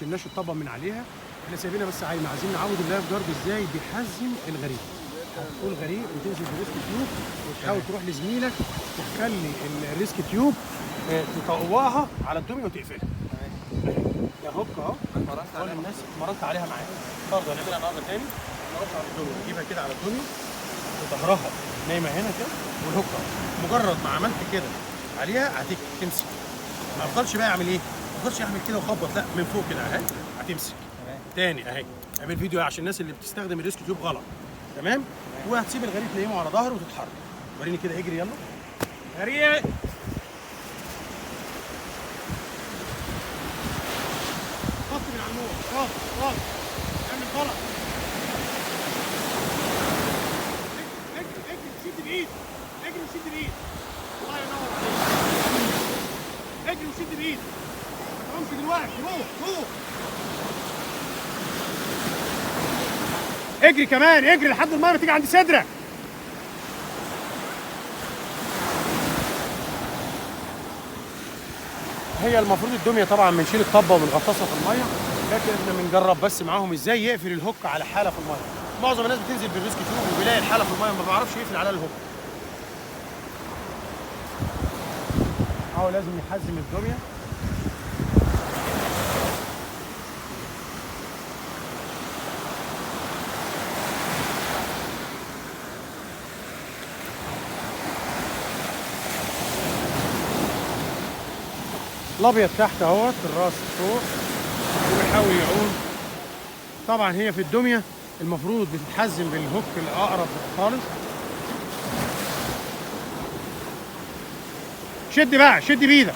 شلناش الطبق من عليها، احنا سايبينها بس عايمه. عايزين نعود اللايف جارد ازاي بيحزم الغريق. هتقول غريق وتنزل بريسك تيوب وتحاول تروح لزميلك وتخلي الريسك تيوب تطوقها على الدميه وتقفلها. ده هوك اهو. كل الناس اتمرنت عليها معايا. برضه هنعملها النهارده تاني. نروح على الدميه نجيبها كده على الدميه وظهرها نايمه هنا كده والهوك اهو. مجرد ما عملت كده عليها هتمسك. ما افضلش بقى اعمل ايه؟ ما افضلش اعمل كده واخبط، لا من فوق كده اهي هتمسك. تاني اهي. اعمل فيديو عشان الناس اللي بتستخدم الريسك تيوب غلط. تمام؟ وهتسيب الغريق تنيمه على ظهره وتتحرك. وريني كده اجري يلا. غريق. خط من على النور. خط. اعمل غلط. اجري وشد بايد. اجري وشد بايد. الله ينور عليك. اجري وشد بايد. ما تقومش دلوقتي. روح. اجري كمان، اجري لحد الميه تيجي عند صدرك. هي المفروض الدميه طبعا بنشيل الطبه وبنغطسها في الميه، لكن احنا بنجرب بس معاهم ازاي يقفل الهوك على حاله في الميه. معظم الناس بتنزل بالريسك تيوب وبيلاقي الحاله في الميه ما بيعرفش يقفل عليها الهوك. اهو لازم يحزم الدميه. الابيض تحت اهوت، الراس فوق وبيحاول يعوم. طبعا هي في الدميه المفروض بتتحزم بالهوك الاقرب خالص. شد بقى، شد بايدك.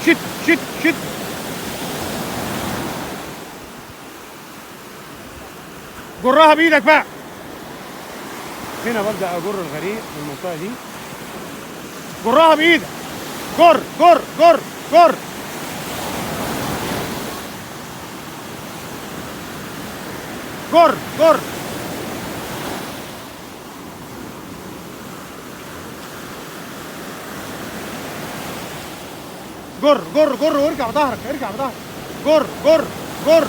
شد. جرها بايدك بقى. هنا ببدأ أجر الغريق في المنطقة دي. جرها بإيدك. جر. جر وارجع بظهرك. جر.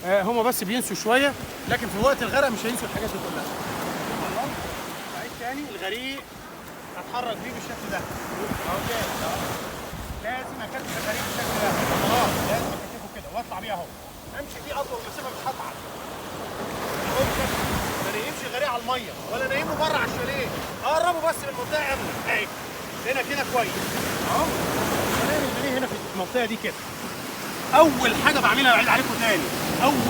هما بس بينسوا شوية، لكن في وقت الغرق مش هينسوا الحاجات دي كلها. خلاص؟ عيد تاني الغريق هتحرك بيه بالشكل ده. اهو كده لازم اكتف الغريق بالشكل ده. خلاص لازم اكتفه كده واطلع بيه اهو. امشي بيه اطول مسافة مش هتعب. اهو كده. ما نيمش الغريق على المية ولا نيمه بره على الشاليه. قربه بس من المنطقة قبل. اهي. هنا كده كويس. اهو. هنعمل الغريق هنا في المنطقة دي كده. أول حاجة بعملها بعيد عليكم تاني. أول